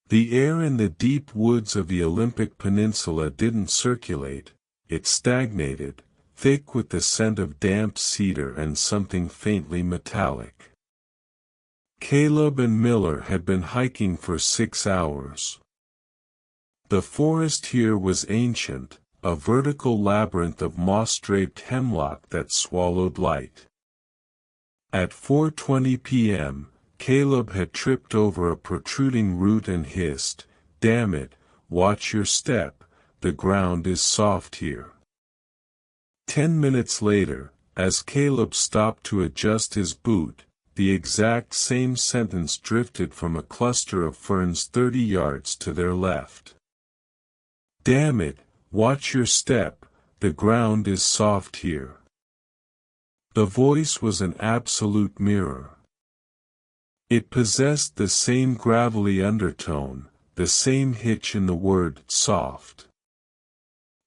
The air in the deep woods of the Olympic Peninsula didn't circulate, it stagnated, thick with the scent of damp cedar and something faintly metallic. Caleb and Miller had been hiking for 6 hours. The forest here was ancient, a vertical labyrinth of moss-draped hemlock that swallowed light. At 4:20 p.m., Caleb had tripped over a protruding root and hissed, "Damn it, watch your step, the ground is soft here." 10 minutes later, as Caleb stopped to adjust his boot, the exact same sentence drifted from a cluster of ferns 30 yards to their left. "Damn it, watch your step, the ground is soft here." The voice was an absolute mirror. It possessed the same gravelly undertone, the same hitch in the word "soft."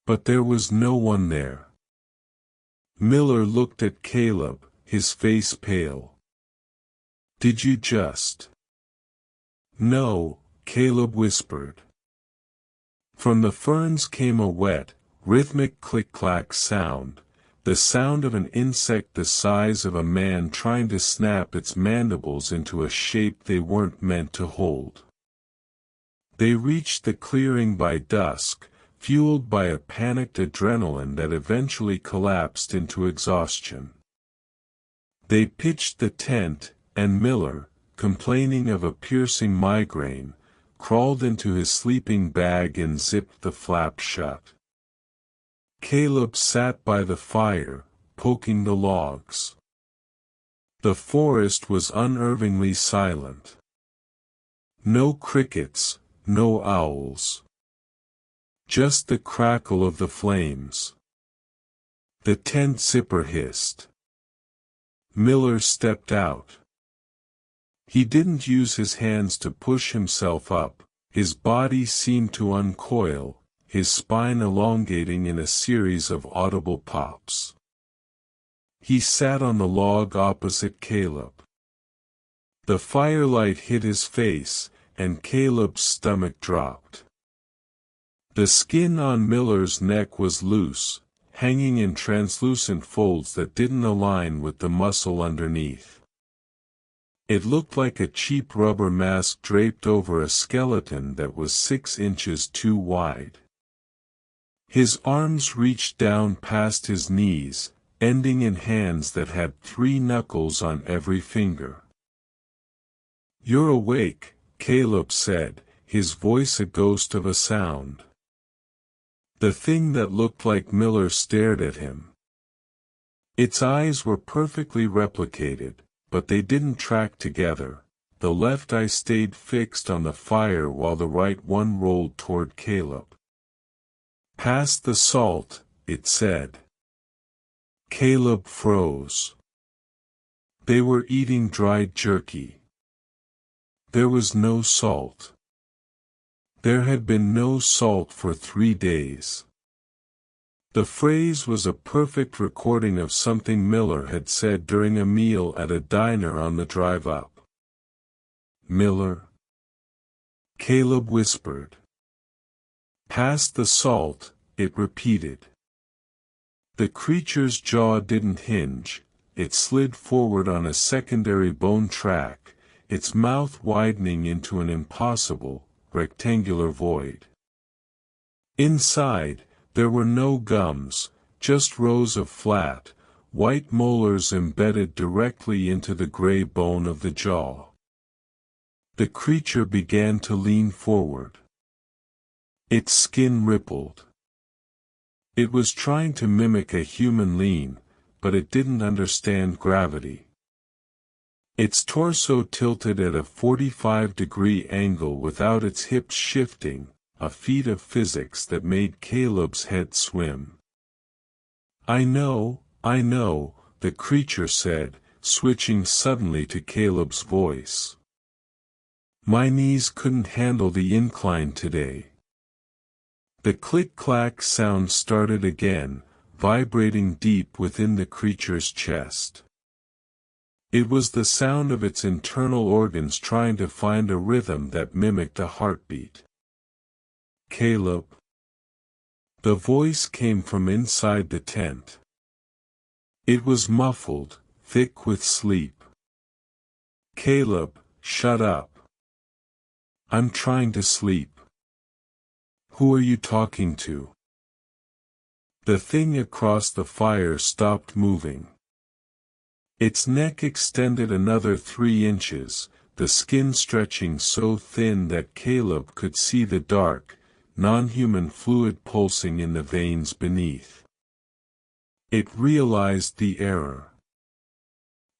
But there was no one there. Miller looked at Caleb, his face pale. "Did you just—" "No," Caleb whispered. From the ferns came a wet, rhythmic click-clack sound, the sound of an insect the size of a man trying to snap its mandibles into a shape they weren't meant to hold. They reached the clearing by dusk, fueled by a panicked adrenaline that eventually collapsed into exhaustion. They pitched the tent, and Miller, complaining of a piercing migraine, crawled into his sleeping bag and zipped the flap shut. Caleb sat by the fire, poking the logs. The forest was unnervingly silent. No crickets, no owls. Just the crackle of the flames. The tent zipper hissed. Miller stepped out. He didn't use his hands to push himself up, his body seemed to uncoil, his spine elongating in a series of audible pops. He sat on the log opposite Caleb. The firelight hit his face, and Caleb's stomach dropped. The skin on Miller's neck was loose, hanging in translucent folds that didn't align with the muscle underneath. It looked like a cheap rubber mask draped over a skeleton that was 6 inches too wide. His arms reached down past his knees, ending in hands that had 3 knuckles on every finger. "You're awake," Caleb said, his voice a ghost of a sound. The thing that looked like Miller stared at him. Its eyes were perfectly replicated, but they didn't track together. The left eye stayed fixed on the fire while the right one rolled toward Caleb. "Pass the salt," it said. Caleb froze. They were eating dried jerky. There was no salt. There had been no salt for 3 days. The phrase was a perfect recording of something Miller had said during a meal at a diner on the drive up. "Miller?" Caleb whispered. "Pass the salt," it repeated. The creature's jaw didn't hinge, it slid forward on a secondary bone track, its mouth widening into an impossible, rectangular void. Inside, there were no gums, just rows of flat, white molars embedded directly into the gray bone of the jaw. The creature began to lean forward. Its skin rippled. It was trying to mimic a human lean, but it didn't understand gravity. Its torso tilted at a 45-degree angle without its hips shifting, a feat of physics that made Caleb's head swim. I know," the creature said, switching suddenly to Caleb's voice. "My knees couldn't handle the incline today." The click-clack sound started again, vibrating deep within the creature's chest. It was the sound of its internal organs trying to find a rhythm that mimicked a heartbeat. "Caleb." The voice came from inside the tent. It was muffled, thick with sleep. "Caleb, shut up. I'm trying to sleep." "Who are you talking to?" The thing across the fire stopped moving. Its neck extended another 3 inches, the skin stretching so thin that Caleb could see the dark, non-human fluid pulsing in the veins beneath. It realized the error.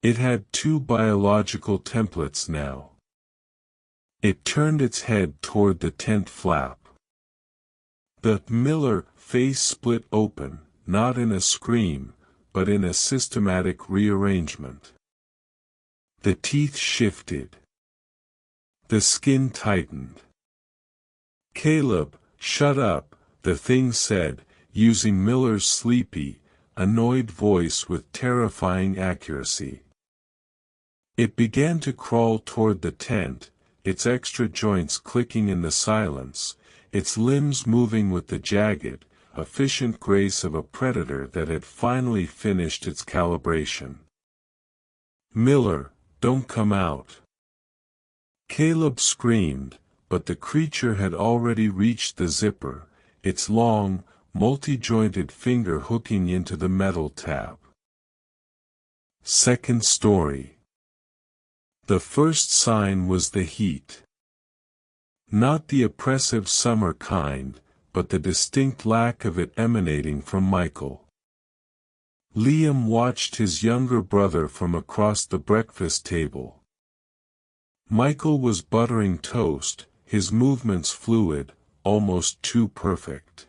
It had 2 biological templates now. It turned its head toward the tent flap. The Miller face split open, not in a scream, but in a systematic rearrangement. The teeth shifted. The skin tightened. "Caleb, shut up," the thing said, using Miller's sleepy, annoyed voice with terrifying accuracy. It began to crawl toward the tent, its extra joints clicking in the silence, its limbs moving with the jagged, efficient grace of a predator that had finally finished its calibration. "Miller, don't come out." Caleb screamed, but the creature had already reached the zipper, its long, multi-jointed finger hooking into the metal tab. Second story. The first sign was the heat. Not the oppressive summer kind, but the distinct lack of it emanating from Michael. Liam watched his younger brother from across the breakfast table. Michael was buttering toast, his movements fluid, almost too perfect.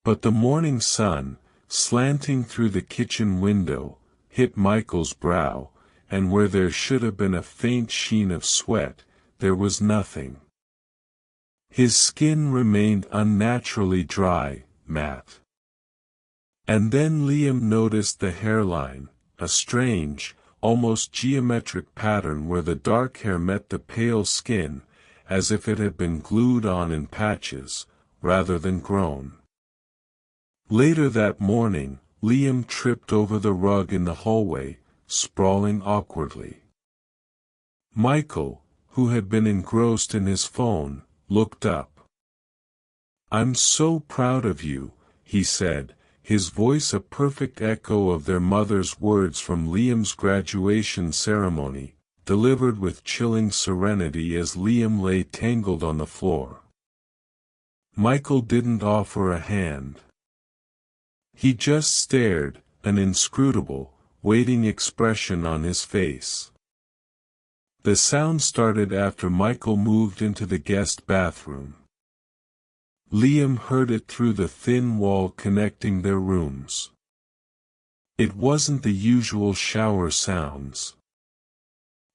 But the morning sun, slanting through the kitchen window, hit Michael's brow, and where there should have been a faint sheen of sweat, there was nothing. His skin remained unnaturally dry, matte. And then Liam noticed the hairline, a strange, almost geometric pattern where the dark hair met the pale skin, as if it had been glued on in patches, rather than grown. Later that morning, Liam tripped over the rug in the hallway, sprawling awkwardly. Michael, who had been engrossed in his phone, looked up. "I'm so proud of you," he said, his voice a perfect echo of their mother's words from Liam's graduation ceremony, delivered with chilling serenity as Liam lay tangled on the floor. Michael didn't offer a hand. He just stared, an inscrutable, waiting expression on his face. The sound started after Michael moved into the guest bathroom. Liam heard it through the thin wall connecting their rooms. It wasn't the usual shower sounds.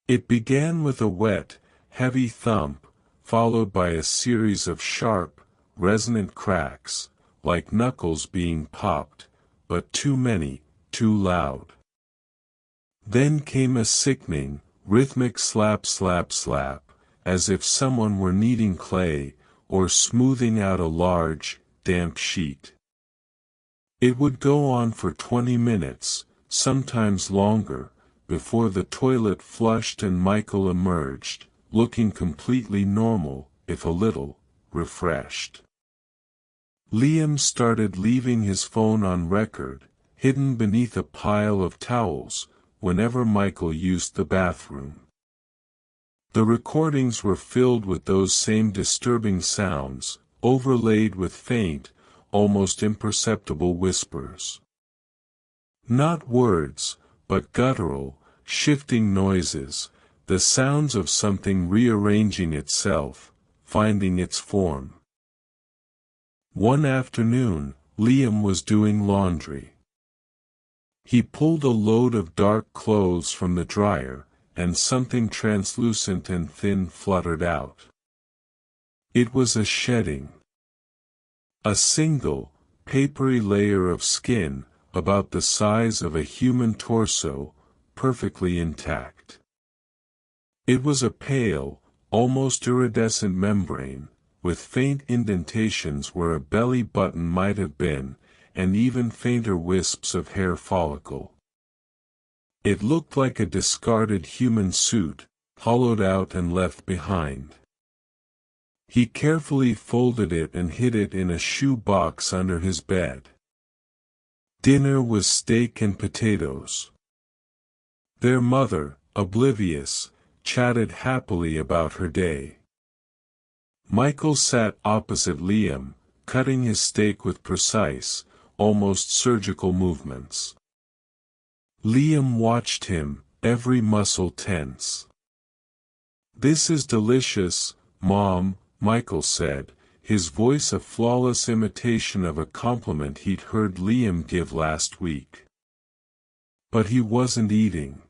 It began with a wet, heavy thump, followed by a series of sharp, resonant cracks, like knuckles being popped, but too many, too loud. Then came a sickening, rhythmic slap slap slap, as if someone were kneading clay, or smoothing out a large, damp sheet. It would go on for 20 minutes, sometimes longer, before the toilet flushed and Michael emerged, looking completely normal, if a little, refreshed. Liam started leaving his phone on record, hidden beneath a pile of towels, whenever Michael used the bathroom. The recordings were filled with those same disturbing sounds, overlaid with faint, almost imperceptible whispers. Not words, but guttural, shifting noises, the sounds of something rearranging itself, finding its form. One afternoon, Liam was doing laundry. He pulled a load of dark clothes from the dryer, and something translucent and thin fluttered out. It was a shedding. A single, papery layer of skin, about the size of a human torso, perfectly intact. It was a pale, almost iridescent membrane, with faint indentations where a belly button might have been, and even fainter wisps of hair follicle. It looked like a discarded human suit, hollowed out and left behind. He carefully folded it and hid it in a shoe box under his bed. Dinner was steak and potatoes. Their mother, oblivious, chatted happily about her day. Michael sat opposite Liam, cutting his steak with precise, almost surgical movements. Liam watched him, every muscle tense. "This is delicious, Mom," Michael said, his voice a flawless imitation of a compliment he'd heard Liam give last week. But he wasn't eating.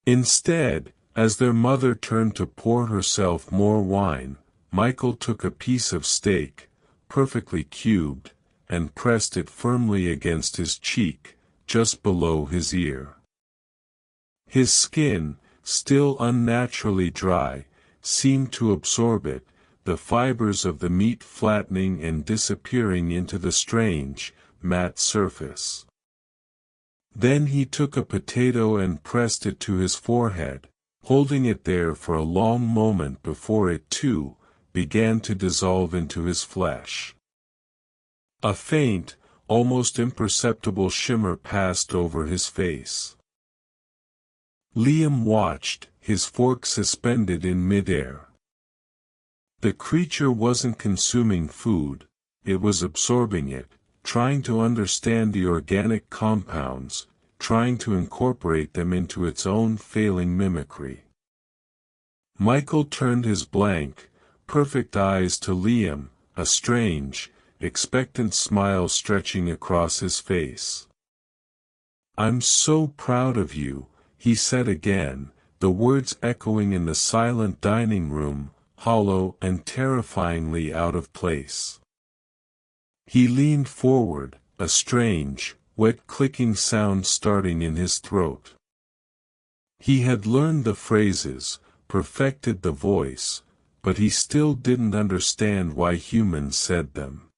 Instead, as their mother turned to pour herself more wine, Michael took a piece of steak, perfectly cubed, and pressed it firmly against his cheek, just below his ear. His skin, still unnaturally dry, seemed to absorb it, the fibers of the meat flattening and disappearing into the strange, matte surface. Then he took a potato and pressed it to his forehead, holding it there for a long moment before it too began to dissolve into his flesh. A faint, almost imperceptible shimmer passed over his face. Liam watched, his fork suspended in midair. The creature wasn't consuming food, it was absorbing it, trying to understand the organic compounds, trying to incorporate them into its own failing mimicry. Michael turned his blank, perfect eyes to Liam, a strange, expectant smile stretching across his face. "I'm so proud of you," he said again, the words echoing in the silent dining room, hollow and terrifyingly out of place. He leaned forward, a strange, wet clicking sound starting in his throat. He had learned the phrases, perfected the voice, but he still didn't understand why humans said them.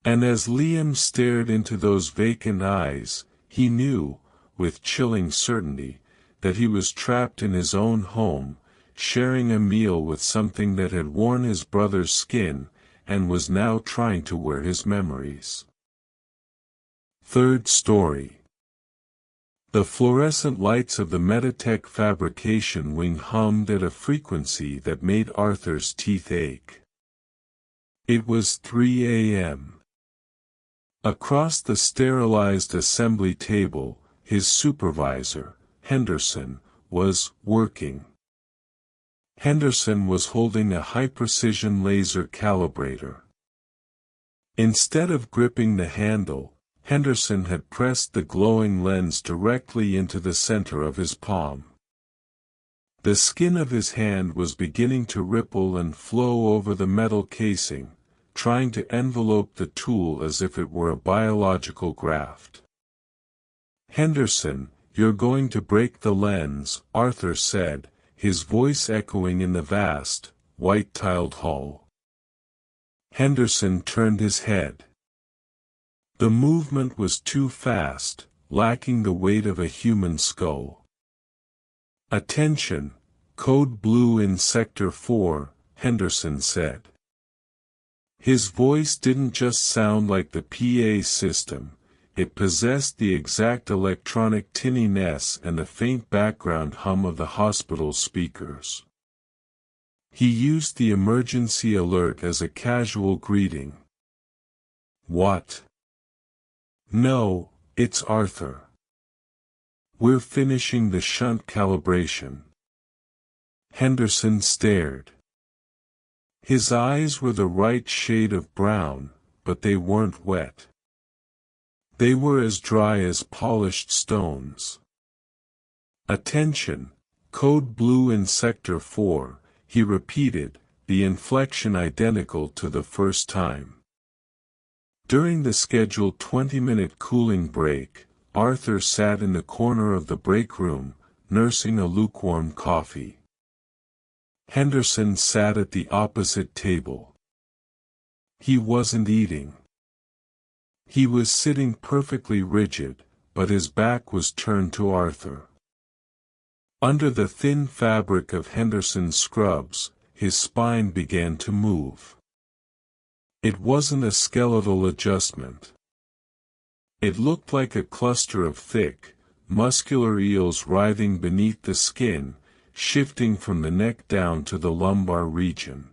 And as Liam stared into those vacant eyes, he knew, with chilling certainty, that he was trapped in his own home, sharing a meal with something that had worn his brother's skin, and was now trying to wear his memories. Third story. The fluorescent lights of the Meditech fabrication wing hummed at a frequency that made Arthur's teeth ache. It was 3 a.m. Across the sterilized assembly table, his supervisor, Henderson, was working. Henderson was holding a high-precision laser calibrator. Instead of gripping the handle, Henderson had pressed the glowing lens directly into the center of his palm. The skin of his hand was beginning to ripple and flow over the metal casing, trying to envelope the tool as if it were a biological graft. "Henderson, you're going to break the lens," Arthur said, his voice echoing in the vast, white-tiled hall. Henderson turned his head. The movement was too fast, lacking the weight of a human skull. "Attention, code blue in Sector 4, Henderson said. His voice didn't just sound like the PA system, it possessed the exact electronic tinniness and the faint background hum of the hospital speakers. He used the emergency alert as a casual greeting. "What?" "No, it's Arthur. We're finishing the shunt calibration." Henderson stared. His eyes were the right shade of brown, but they weren't wet. They were as dry as polished stones. "Attention, code blue in Sector 4, he repeated, the inflection identical to the first time. During the scheduled 20-minute cooling break, Arthur sat in the corner of the break room, nursing a lukewarm coffee. Henderson sat at the opposite table. He wasn't eating. He was sitting perfectly rigid, but his back was turned to Arthur. Under the thin fabric of Henderson's scrubs, his spine began to move. It wasn't a skeletal adjustment. It looked like a cluster of thick, muscular eels writhing beneath the skin, shifting from the neck down to the lumbar region.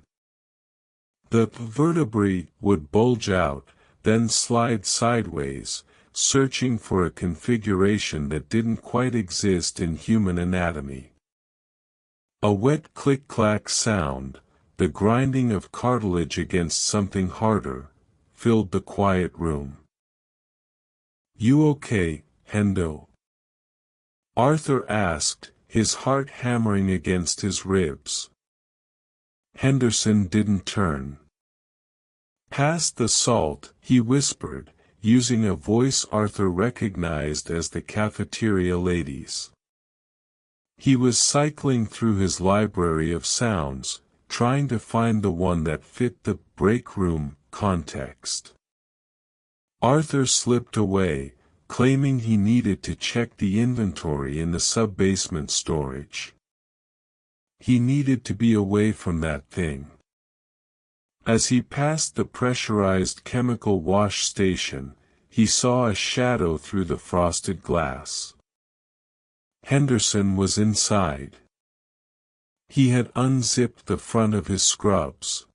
The vertebrae would bulge out, then slide sideways, searching for a configuration that didn't quite exist in human anatomy. A wet click-clack sound, the grinding of cartilage against something harder, filled the quiet room. "You okay, Hendo?" Arthur asked, his heart hammering against his ribs. Henderson didn't turn. "Past the salt," he whispered, using a voice Arthur recognized as the cafeteria lady's. He was cycling through his library of sounds, trying to find the one that fit the break room context. Arthur slipped away, claiming he needed to check the inventory in the sub-basement storage. He needed to be away from that thing. As he passed the pressurized chemical wash station, he saw a shadow through the frosted glass. Henderson was inside. He had unzipped the front of his scrubs.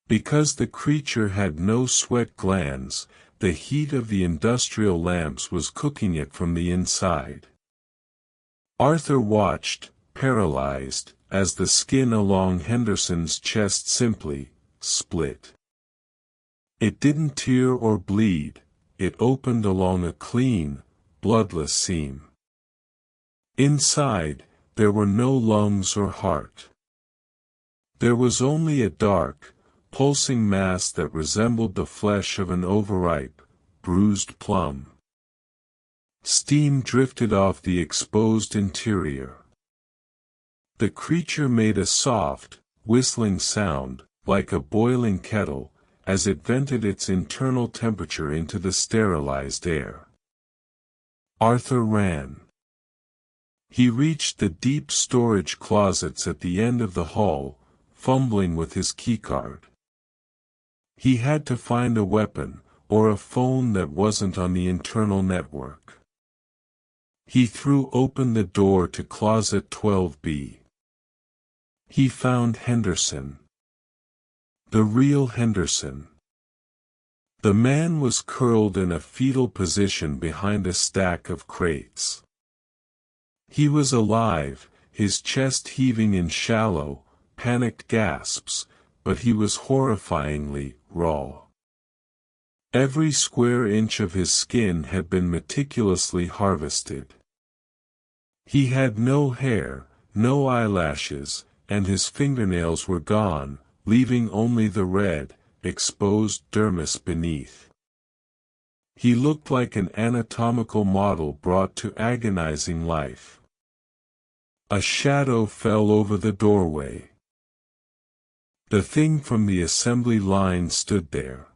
Because the creature had no sweat glands, the heat of the industrial lamps was cooking it from the inside. Arthur watched, paralyzed, as the skin along Henderson's chest simply split. It didn't tear or bleed, it opened along a clean, bloodless seam. Inside, there were no lungs or heart. There was only a dark, pulsing mass that resembled the flesh of an overripe, bruised plum. Steam drifted off the exposed interior. The creature made a soft, whistling sound, like a boiling kettle, as it vented its internal temperature into the sterilized air. Arthur ran. He reached the deep storage closets at the end of the hall, fumbling with his keycard. He had to find a weapon, or a phone that wasn't on the internal network. He threw open the door to closet 12B. He found Henderson. The real Henderson. The man was curled in a fetal position behind a stack of crates. He was alive, his chest heaving in shallow, panicked gasps, but he was horrifyingly raw. Every square inch of his skin had been meticulously harvested. He had no hair, no eyelashes, and his fingernails were gone, leaving only the red, exposed dermis beneath. He looked like an anatomical model brought to agonizing life. A shadow fell over the doorway. The thing from the assembly line stood there.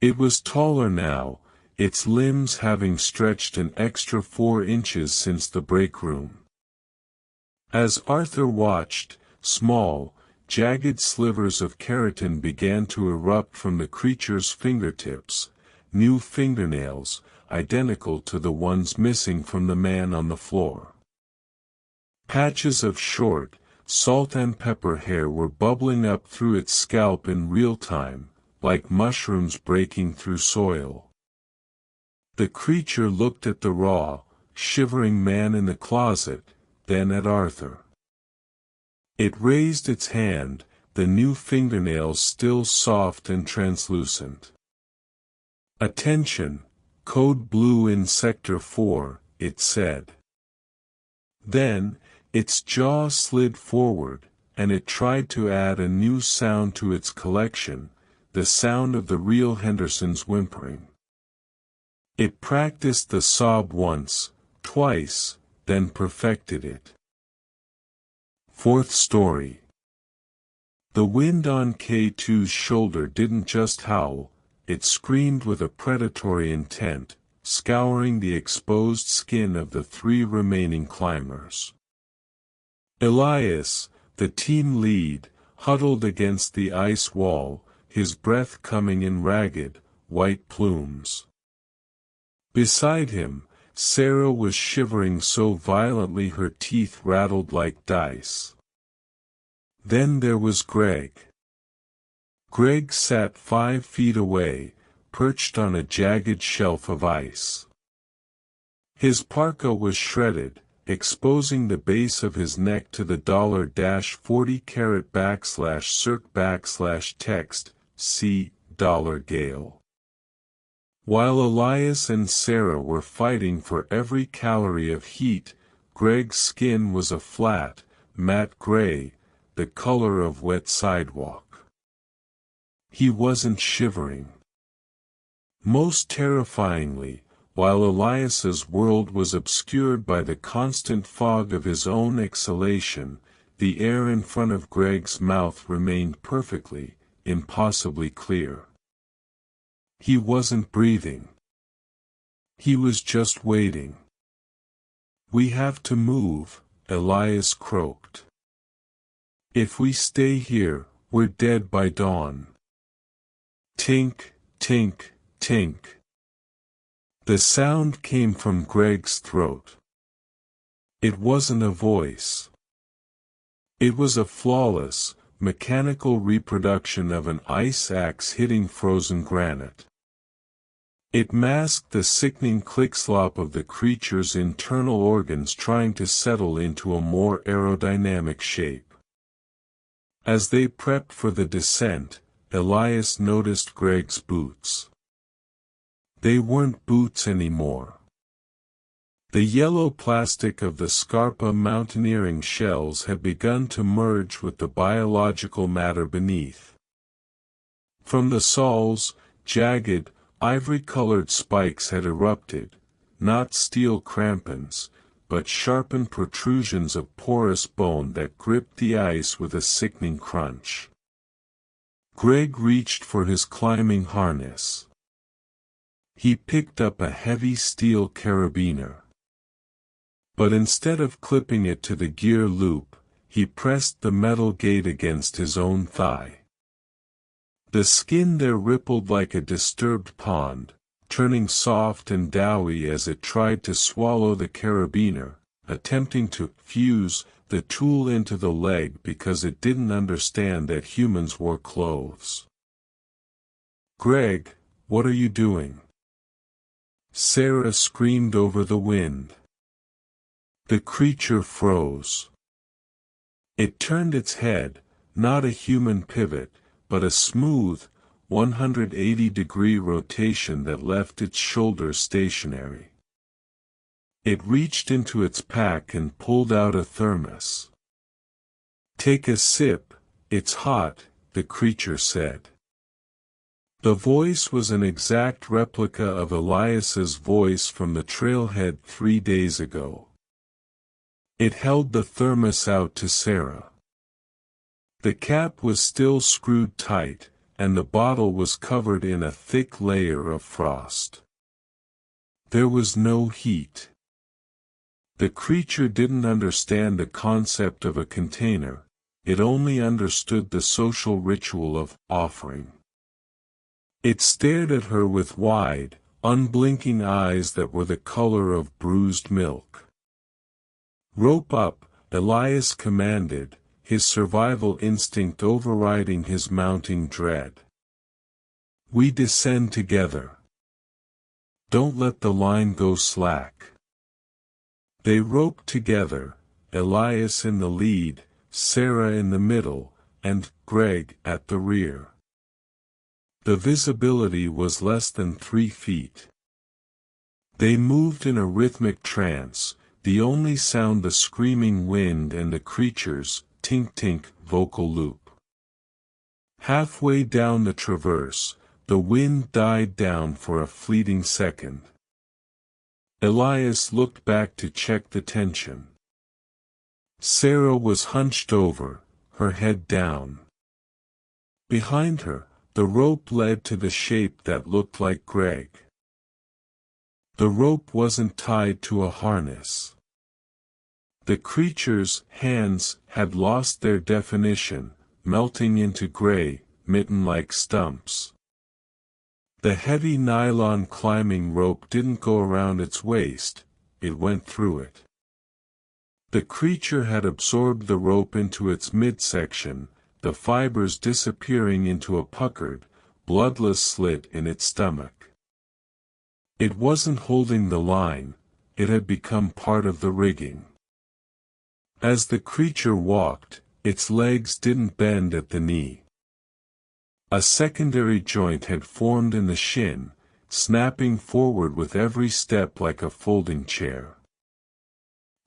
It was taller now, its limbs having stretched an extra 4 inches since the break room. As Arthur watched, small, jagged slivers of keratin began to erupt from the creature's fingertips, new fingernails, identical to the ones missing from the man on the floor. Patches of short, salt and pepper hair were bubbling up through its scalp in real time, like mushrooms breaking through soil. The creature looked at the raw, shivering man in the closet, then at Arthur. It raised its hand, the new fingernails still soft and translucent. "Attention, code blue in Sector 4, it said. Then, its jaw slid forward, and it tried to add a new sound to its collection, the sound of the real Henderson's whimpering. It practiced the sob once, twice, then perfected it. Fourth story. The wind on K2's shoulder didn't just howl, it screamed with a predatory intent, scouring the exposed skin of the three remaining climbers. Elias, the team lead, huddled against the ice wall, his breath coming in ragged, white plumes. Beside him, Sarah was shivering so violently her teeth rattled like dice. Then there was Greg. Greg sat 5 feet away, perched on a jagged shelf of ice. His parka was shredded, exposing the base of his neck to the $40 / circ / text, $Gale. While Elias and Sarah were fighting for every calorie of heat, Greg's skin was a flat, matte gray, the color of wet sidewalk. He wasn't shivering. Most terrifyingly, while Elias's world was obscured by the constant fog of his own exhalation, the air in front of Greg's mouth remained perfectly, impossibly clear. He wasn't breathing. He was just waiting. "We have to move," Elias croaked. "If we stay here, we're dead by dawn." Tink, tink, tink. The sound came from Greg's throat. It wasn't a voice. It was a flawless, mechanical reproduction of an ice axe hitting frozen granite. It masked the sickening click-slop of the creature's internal organs trying to settle into a more aerodynamic shape. As they prepped for the descent, Elias noticed Greg's boots. They weren't boots anymore. The yellow plastic of the Scarpa mountaineering shells had begun to merge with the biological matter beneath. From the soles, jagged, ivory-colored spikes had erupted, not steel crampons, but sharpened protrusions of porous bone that gripped the ice with a sickening crunch. Greg reached for his climbing harness. He picked up a heavy steel carabiner. But instead of clipping it to the gear loop, he pressed the metal gate against his own thigh. The skin there rippled like a disturbed pond, turning soft and doughy as it tried to swallow the carabiner, attempting to fuse the tool into the leg because it didn't understand that humans wore clothes. "Greg, what are you doing?" Sarah screamed over the wind. The creature froze. It turned its head, not a human pivot, but a smooth, 180-degree rotation that left its shoulders stationary. It reached into its pack and pulled out a thermos. "Take a sip, it's hot," the creature said. The voice was an exact replica of Elias's voice from the trailhead 3 days ago. It held the thermos out to Sarah. The cap was still screwed tight, and the bottle was covered in a thick layer of frost. There was no heat. The creature didn't understand the concept of a container, it only understood the social ritual of offering. It stared at her with wide, unblinking eyes that were the color of bruised milk. "Rope up," Elias commanded, his survival instinct overriding his mounting dread. "We descend together. Don't let the line go slack." They roped together, Elias in the lead, Sarah in the middle, and Greg at the rear. The visibility was less than 3 feet. They moved in a rhythmic trance, the only sound the screaming wind and the creature's tink-tink vocal loop. Halfway down the traverse, the wind died down for a fleeting second. Elias looked back to check the tension. Sarah was hunched over, her head down. Behind her, the rope led to the shape that looked like Greg. The rope wasn't tied to a harness. The creature's hands had lost their definition, melting into gray, mitten-like stumps. The heavy nylon climbing rope didn't go around its waist, it went through it. The creature had absorbed the rope into its midsection, the fibers disappearing into a puckered, bloodless slit in its stomach. It wasn't holding the line, it had become part of the rigging. As the creature walked, its legs didn't bend at the knee. A secondary joint had formed in the shin, snapping forward with every step like a folding chair.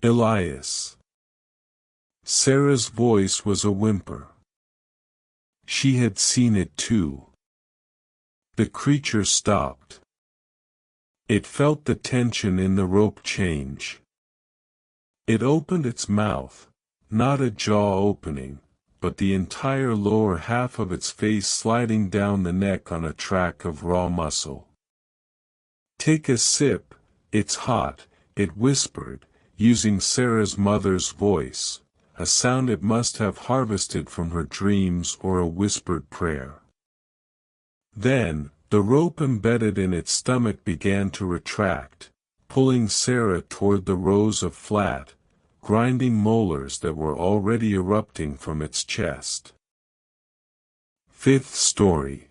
Elias. Sarah's voice was a whimper. She had seen it too. The creature stopped. It felt the tension in the rope change. It opened its mouth, not a jaw opening, but the entire lower half of its face sliding down the neck on a track of raw muscle. "Take a sip, it's hot," it whispered, using Sarah's mother's voice, a sound it must have harvested from her dreams or a whispered prayer. Then, the rope embedded in its stomach began to retract, pulling Sarah toward the rows of flat, grinding molars that were already erupting from its chest. Fifth story.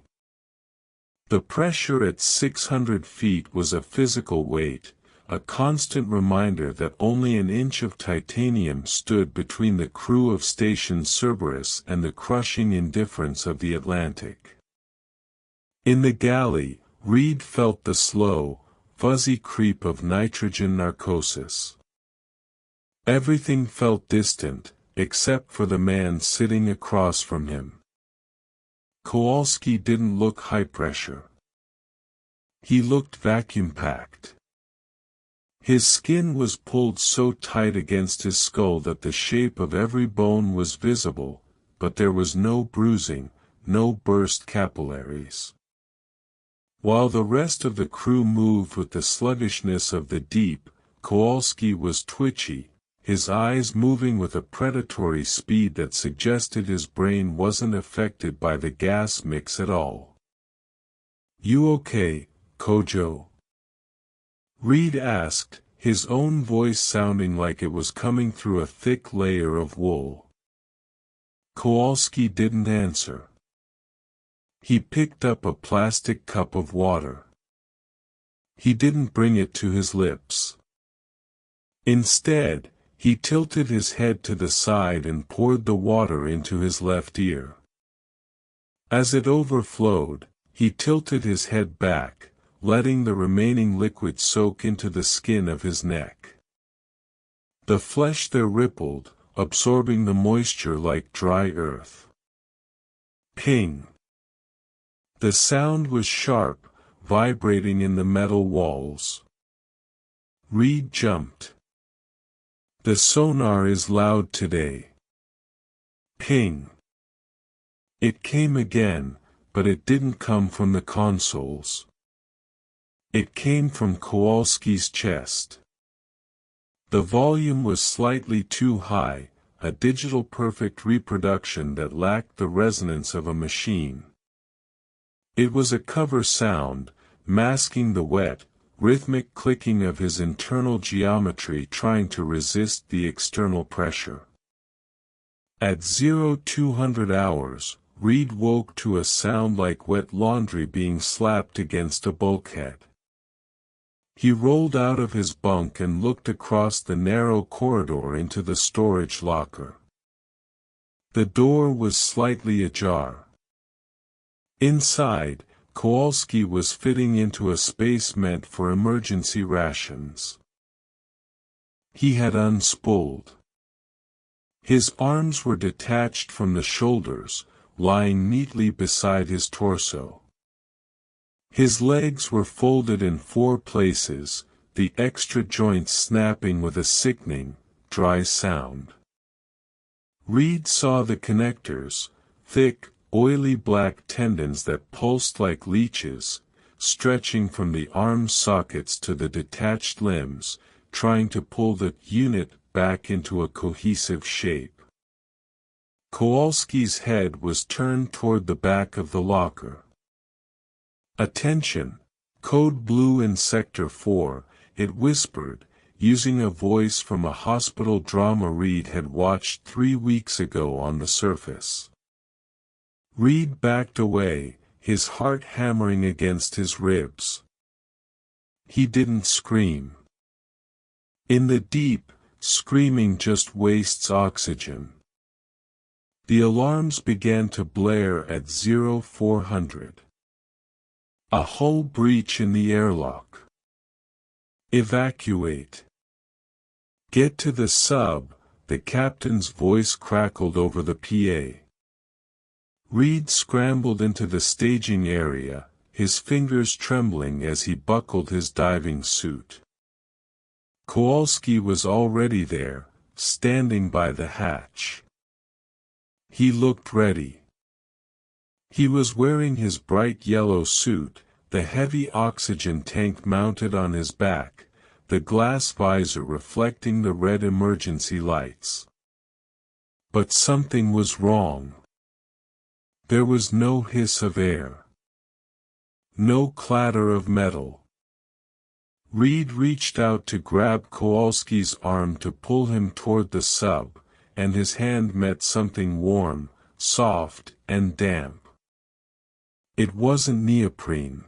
The pressure at 600 feet was a physical weight, a constant reminder that only an inch of titanium stood between the crew of Station Cerberus and the crushing indifference of the Atlantic. In the galley, Reed felt the slow, fuzzy creep of nitrogen narcosis. Everything felt distant, except for the man sitting across from him. Kowalski didn't look high pressure. He looked vacuum-packed. His skin was pulled so tight against his skull that the shape of every bone was visible, but there was no bruising, no burst capillaries. While the rest of the crew moved with the sluggishness of the deep, Kowalski was twitchy, his eyes moving with a predatory speed that suggested his brain wasn't affected by the gas mix at all. "You okay, Kojo?" Reed asked, his own voice sounding like it was coming through a thick layer of wool. Kowalski didn't answer. He picked up a plastic cup of water. He didn't bring it to his lips. Instead, he tilted his head to the side and poured the water into his left ear. As it overflowed, he tilted his head back, letting the remaining liquid soak into the skin of his neck. The flesh there rippled, absorbing the moisture like dry earth. Ping! The sound was sharp, vibrating in the metal walls. Reed jumped. "The sonar is loud today." Ping! It came again, but it didn't come from the consoles. It came from Kowalski's chest. The volume was slightly too high, a digital perfect reproduction that lacked the resonance of a machine. It was a cover sound, masking the wet, rhythmic clicking of his internal geometry trying to resist the external pressure. At 0200 hours, Reed woke to a sound like wet laundry being slapped against a bulkhead. He rolled out of his bunk and looked across the narrow corridor into the storage locker. The door was slightly ajar. Inside, Kowalski was fitting into a space meant for emergency rations. He had unspooled. His arms were detached from the shoulders, lying neatly beside his torso. His legs were folded in 4 places, the extra joints snapping with a sickening, dry sound. Reed saw the connectors, thick, oily black tendons that pulsed like leeches, stretching from the arm sockets to the detached limbs, trying to pull the unit back into a cohesive shape. Kowalski's head was turned toward the back of the locker. "Attention! Code Blue in Sector 4, it whispered, using a voice from a hospital drama Reed had watched 3 weeks ago on the surface. Reed backed away, his heart hammering against his ribs. He didn't scream. In the deep, screaming just wastes oxygen. The alarms began to blare at 0400. A hull breach in the airlock. Evacuate. Get to the sub, the captain's voice crackled over the PA. Reed scrambled into the staging area, his fingers trembling as he buckled his diving suit. Kowalski was already there, standing by the hatch. He looked ready. He was wearing his bright yellow suit, the heavy oxygen tank mounted on his back, the glass visor reflecting the red emergency lights. But something was wrong. There was no hiss of air. No clatter of metal. Reed reached out to grab Kowalski's arm to pull him toward the sub, and his hand met something warm, soft, and damp. It wasn't neoprene.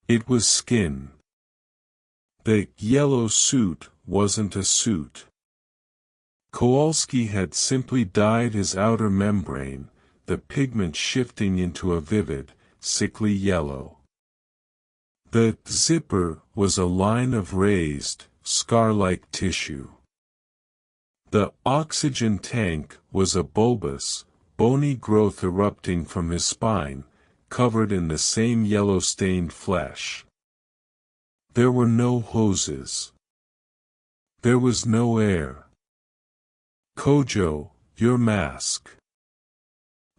It was skin. The yellow suit wasn't a suit. Kowalski had simply dyed his outer membrane, the pigment shifting into a vivid, sickly yellow. The zipper was a line of raised, scar-like tissue. The oxygen tank was a bulbous, bony growth erupting from his spine, covered in the same yellow-stained flesh. There were no hoses. There was no air. "Kojo, your mask."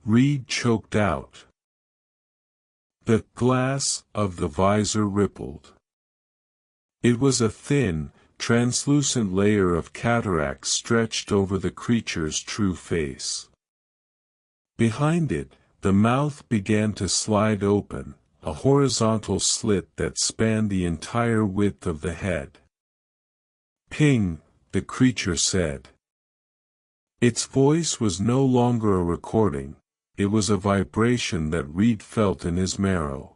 Reed choked out. The glass of the visor rippled. It was a thin, translucent layer of cataract stretched over the creature's true face. Behind it, the mouth began to slide open, a horizontal slit that spanned the entire width of the head. "Ping," the creature said. Its voice was no longer a recording, it was a vibration that Reed felt in his marrow.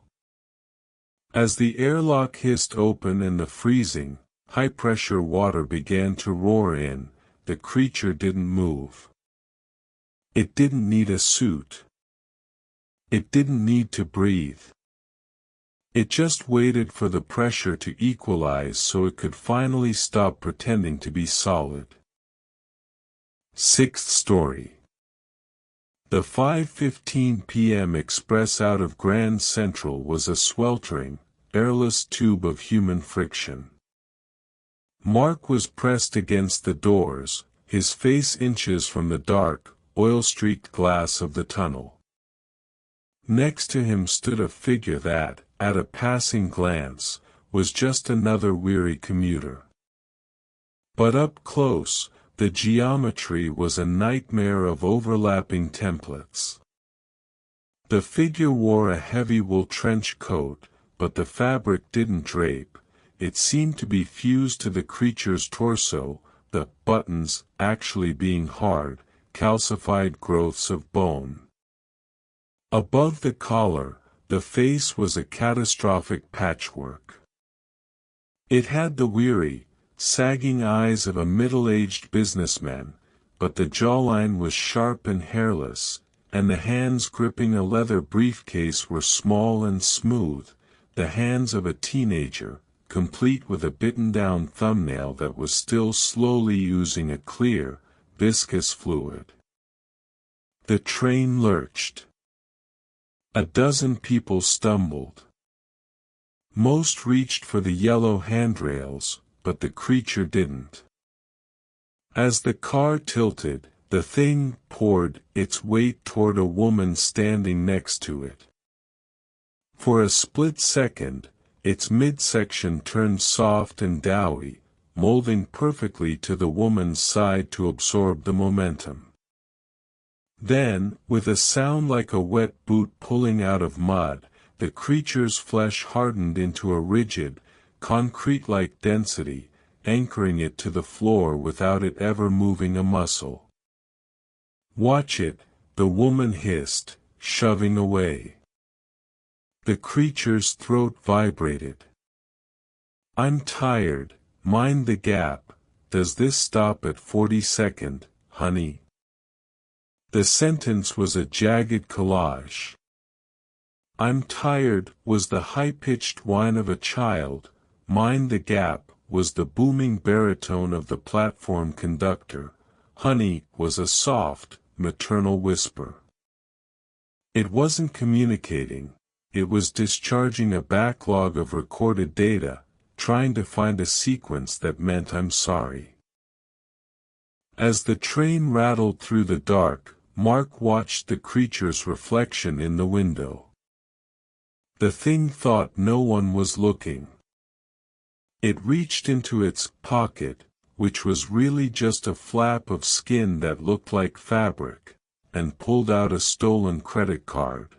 As the airlock hissed open and the freezing, high-pressure water began to roar in, the creature didn't move. It didn't need a suit. It didn't need to breathe. It just waited for the pressure to equalize so it could finally stop pretending to be solid. Sixth story. The 5:15 p.m. express out of Grand Central was a sweltering, airless tube of human friction. Mark was pressed against the doors, his face inches from the dark, oil-streaked glass of the tunnel. Next to him stood a figure that, at a passing glance, was just another weary commuter. But up close, the geometry was a nightmare of overlapping templates. The figure wore a heavy wool trench coat, but the fabric didn't drape, it seemed to be fused to the creature's torso, the buttons actually being hard, calcified growths of bone. Above the collar, the face was a catastrophic patchwork. It had the weary, sagging eyes of a middle-aged businessman, but the jawline was sharp and hairless, and the hands gripping a leather briefcase were small and smooth, the hands of a teenager, complete with a bitten-down thumbnail that was still slowly oozing a clear, viscous fluid. The train lurched. A dozen people stumbled. Most reached for the yellow handrails, but the creature didn't. As the car tilted, the thing poured its weight toward a woman standing next to it. For a split second, its midsection turned soft and doughy, molding perfectly to the woman's side to absorb the momentum. Then, with a sound like a wet boot pulling out of mud, the creature's flesh hardened into a rigid, concrete-like density, anchoring it to the floor without it ever moving a muscle. "Watch it," the woman hissed, shoving away. The creature's throat vibrated. "I'm tired, mind the gap, does this stop at 42nd, honey?" The sentence was a jagged collage. "I'm tired" was the high-pitched whine of a child, "mind the gap" was the booming baritone of the platform conductor, "honey" was a soft, maternal whisper. It wasn't communicating, it was discharging a backlog of recorded data, trying to find a sequence that meant "I'm sorry." As the train rattled through the dark, Mark watched the creature's reflection in the window. The thing thought no one was looking. It reached into its pocket, which was really just a flap of skin that looked like fabric, and pulled out a stolen credit card.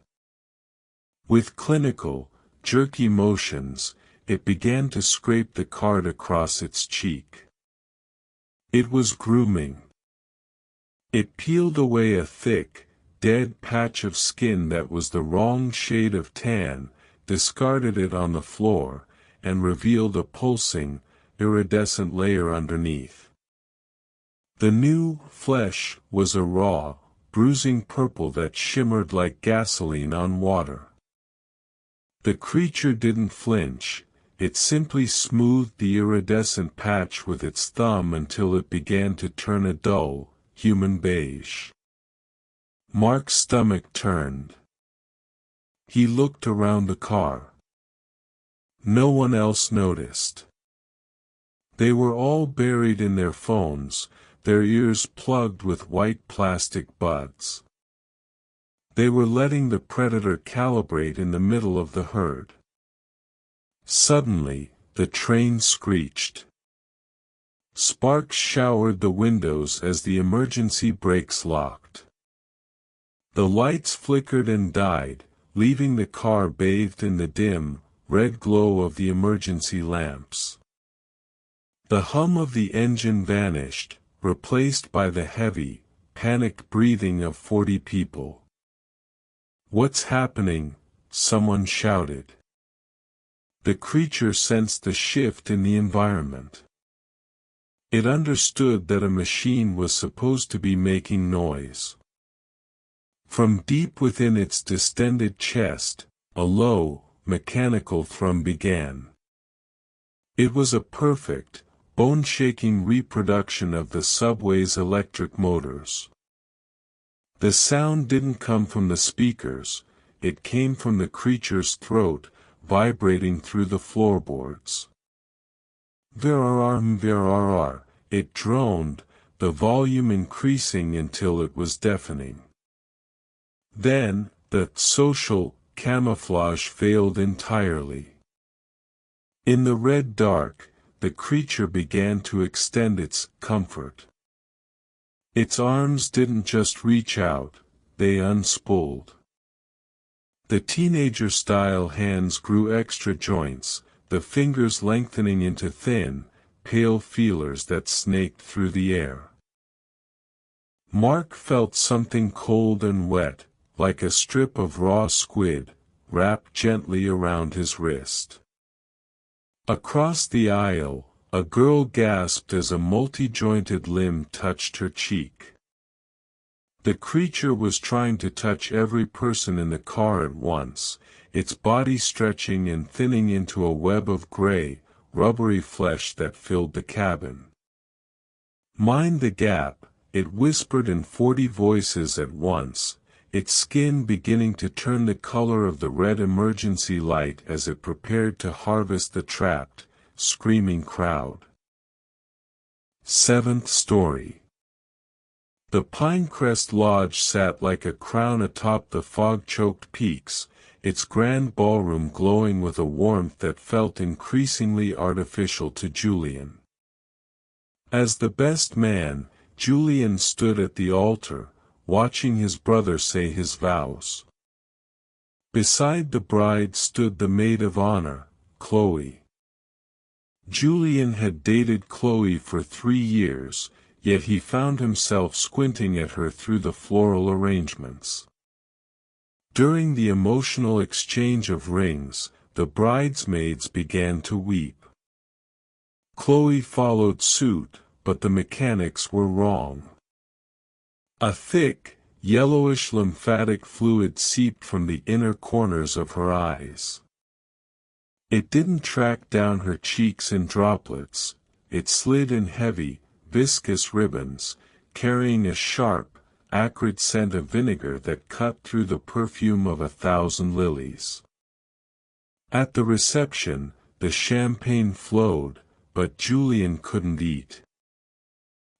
With clinical, jerky motions, it began to scrape the card across its cheek. It was grooming. It peeled away a thick, dead patch of skin that was the wrong shade of tan, discarded it on the floor, and revealed a pulsing, iridescent layer underneath. The new flesh was a raw, bruising purple that shimmered like gasoline on water. The creature didn't flinch, it simply smoothed the iridescent patch with its thumb until it began to turn a dull, human beige. Mark's stomach turned. He looked around the car. No one else noticed. They were all buried in their phones, their ears plugged with white plastic buds. They were letting the predator calibrate in the middle of the herd. Suddenly, the train screeched. Sparks showered the windows as the emergency brakes locked. The lights flickered and died, leaving the car bathed in the dim, red glow of the emergency lamps. The hum of the engine vanished, replaced by the heavy, panicked breathing of 40 people. "What's happening?" someone shouted. The creature sensed the shift in the environment. It understood that a machine was supposed to be making noise. From deep within its distended chest, a low, mechanical thrum began. It was a perfect, bone-shaking reproduction of the subway's electric motors. The sound didn't come from the speakers, it came from the creature's throat, vibrating through the floorboards. Vir-ar-ar, it droned, the volume increasing until it was deafening. Then, the social camouflage failed entirely. In the red dark, the creature began to extend its comfort. Its arms didn't just reach out, they unspooled. The teenager-style hands grew extra joints, the fingers lengthening into thin, pale feelers that snaked through the air. Mark felt something cold and wet, like a strip of raw squid, wrapped gently around his wrist. Across the aisle, a girl gasped as a multi-jointed limb touched her cheek. The creature was trying to touch every person in the car at once, its body stretching and thinning into a web of gray, rubbery flesh that filled the cabin. "Mind the gap," it whispered in 40 voices at once, its skin beginning to turn the color of the red emergency light as it prepared to harvest the trapped, screaming crowd. 7th story. The Pinecrest Lodge sat like a crown atop the fog-choked peaks, its grand ballroom glowing with a warmth that felt increasingly artificial to Julian. As the best man, Julian stood at the altar, watching his brother say his vows. Beside the bride stood the maid of honor, Chloe. Julian had dated Chloe for 3 years, yet he found himself squinting at her through the floral arrangements. During the emotional exchange of rings, the bridesmaids began to weep. Chloe followed suit, but the mechanics were wrong. A thick, yellowish lymphatic fluid seeped from the inner corners of her eyes. It didn't track down her cheeks in droplets, it slid in heavy, viscous ribbons, carrying a sharp, acrid scent of vinegar that cut through the perfume of 1,000 lilies. At the reception, the champagne flowed, but Julian couldn't eat.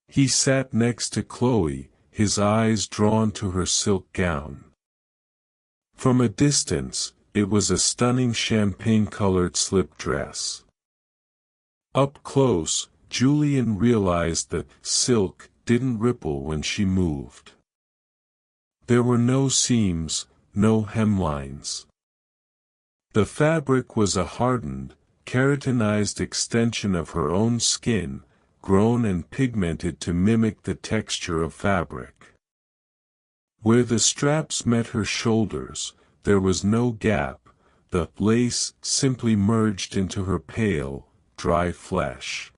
He sat next to Chloe, his eyes drawn to her silk gown. From a distance, it was a stunning champagne-colored slip dress. Up close, Julian realized that silk didn't ripple when she moved. There were no seams, no hemlines. The fabric was a hardened, keratinized extension of her own skin, grown and pigmented to mimic the texture of fabric. Where the straps met her shoulders, there was no gap, the lace simply merged into her pale, dry flesh.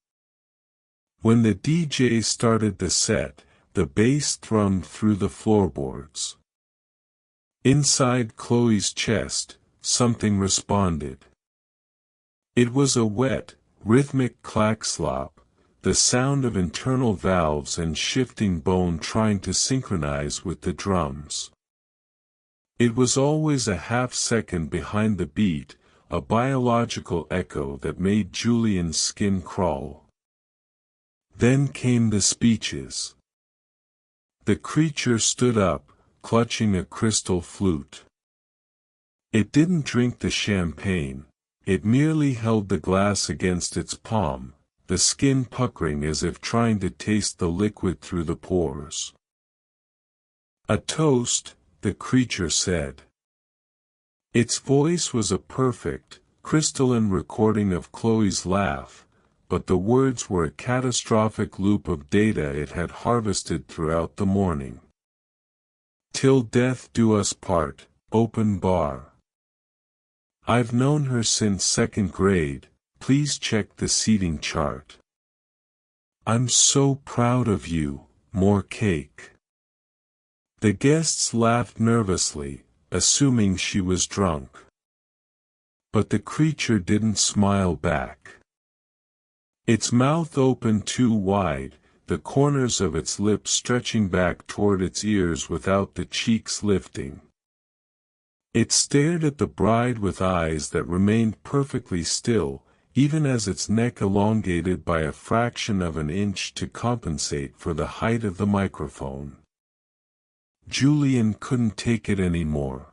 When the DJ started the set, the bass thrummed through the floorboards. Inside Chloe's chest, something responded. It was a wet, rhythmic clack-slop, the sound of internal valves and shifting bone trying to synchronize with the drums. It was always a half-second behind the beat, a biological echo that made Julian's skin crawl. Then came the speeches. The creature stood up, clutching a crystal flute. It didn't drink the champagne, it merely held the glass against its palm, the skin puckering as if trying to taste the liquid through the pores. A toast, the creature said. Its voice was a perfect, crystalline recording of Chloe's laugh, but the words were a catastrophic loop of data it had harvested throughout the morning. Till death do us part, open bar. I've known her since 2nd grade, please check the seating chart. I'm so proud of you, more cake. The guests laughed nervously, assuming she was drunk. But the creature didn't smile back. Its mouth opened too wide, the corners of its lips stretching back toward its ears without the cheeks lifting. It stared at the bride with eyes that remained perfectly still, even as its neck elongated by a fraction of an inch to compensate for the height of the microphone. Julian couldn't take it anymore.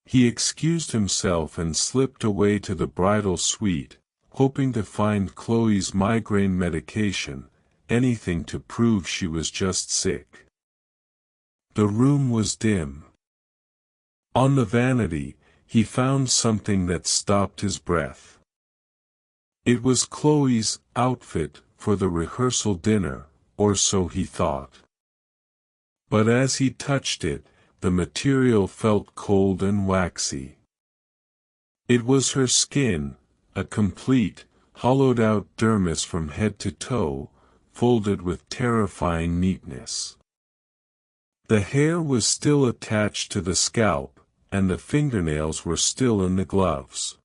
He excused himself and slipped away to the bridal suite, hoping to find Chloe's migraine medication, anything to prove she was just sick. The room was dim. On the vanity, he found something that stopped his breath. It was Chloe's outfit for the rehearsal dinner, or so he thought. But as he touched it, the material felt cold and waxy. It was her skin, a complete, hollowed-out dermis from head to toe, folded with terrifying neatness. The hair was still attached to the scalp, and the fingernails were still in the gloves.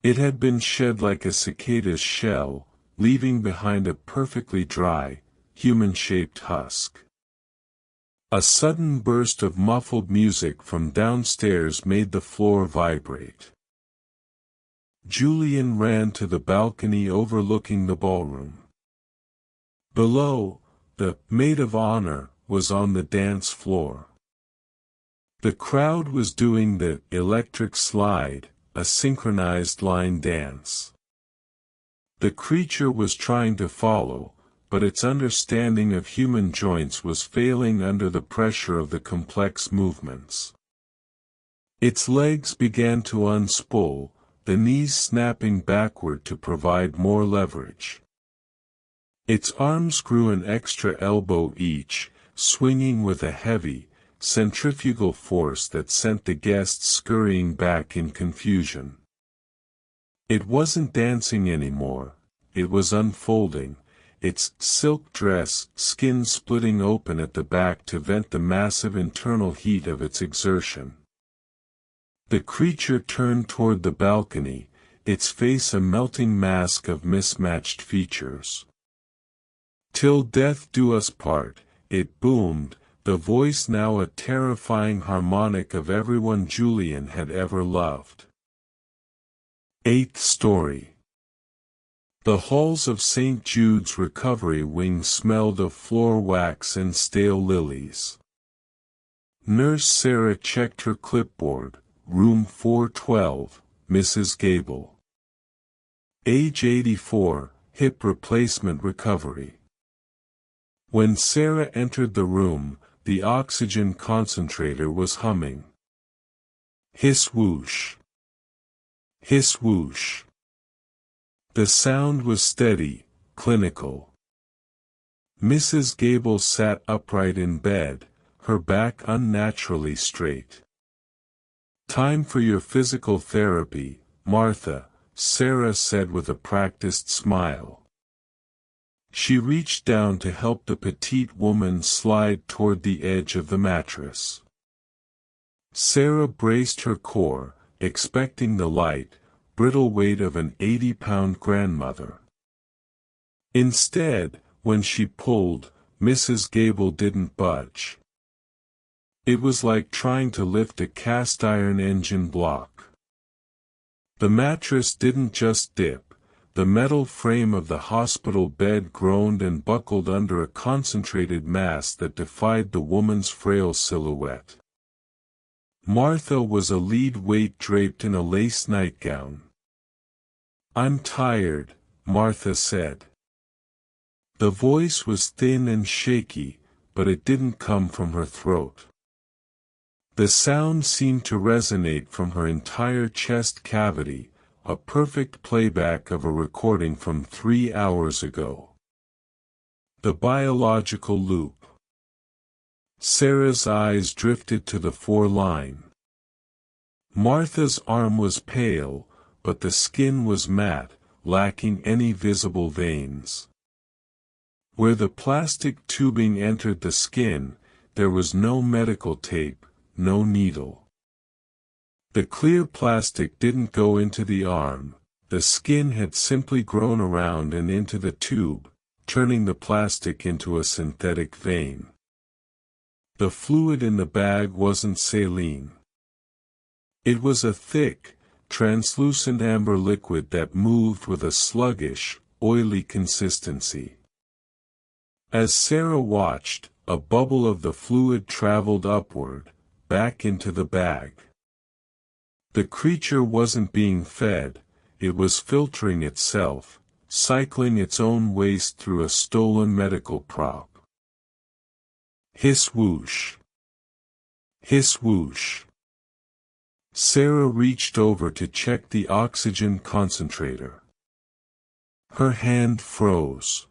It had been shed like a cicada's shell, leaving behind a perfectly dry, human-shaped husk. A sudden burst of muffled music from downstairs made the floor vibrate. Julian ran to the balcony overlooking the ballroom. Below, the maid of honor was on the dance floor. The crowd was doing the electric slide, a synchronized line dance. The creature was trying to follow, but its understanding of human joints was failing under the pressure of the complex movements. Its legs began to unspool, the knees snapping backward to provide more leverage. Its arms grew an extra elbow each, swinging with a heavy, centrifugal force that sent the guests scurrying back in confusion. It wasn't dancing anymore, it was unfolding, its silk dress skin splitting open at the back to vent the massive internal heat of its exertion. The creature turned toward the balcony, its face a melting mask of mismatched features. "Till death do us part," it boomed, the voice now a terrifying harmonic of everyone Julian had ever loved. 8th story. The halls of St. Jude's recovery wing smelled of floor wax and stale lilies. Nurse Sarah checked her clipboard, room 412, Mrs. Gable. Age 84, hip replacement recovery. When Sarah entered the room, the oxygen concentrator was humming. Hiss whoosh. Hiss whoosh. The sound was steady, clinical. Mrs. Gable sat upright in bed, her back unnaturally straight. "Time for your physical therapy, Martha," Sarah said with a practiced smile. She reached down to help the petite woman slide toward the edge of the mattress. Sarah braced her core, expecting the light, brittle weight of an 80-pound grandmother. Instead, when she pulled, Mrs. Gable didn't budge. It was like trying to lift a cast-iron engine block. The mattress didn't just dip. The metal frame of the hospital bed groaned and buckled under a concentrated mass that defied the woman's frail silhouette. Martha was a lead weight draped in a lace nightgown. "I'm tired," Martha said. The voice was thin and shaky, but it didn't come from her throat. The sound seemed to resonate from her entire chest cavity, a perfect playback of a recording from 3 hours ago. The biological loop. Sarah's eyes drifted to the 4-line. Martha's arm was pale, but the skin was matte, lacking any visible veins. Where the plastic tubing entered the skin, there was no medical tape, no needle. The clear plastic didn't go into the arm, the skin had simply grown around and into the tube, turning the plastic into a synthetic vein. The fluid in the bag wasn't saline. It was a thick, translucent amber liquid that moved with a sluggish, oily consistency. As Sarah watched, a bubble of the fluid traveled upward, back into the bag. The creature wasn't being fed, it was filtering itself, cycling its own waste through a stolen medical prop. Hiss whoosh. Hiss whoosh. Sarah reached over to check the oxygen concentrator. Her hand froze.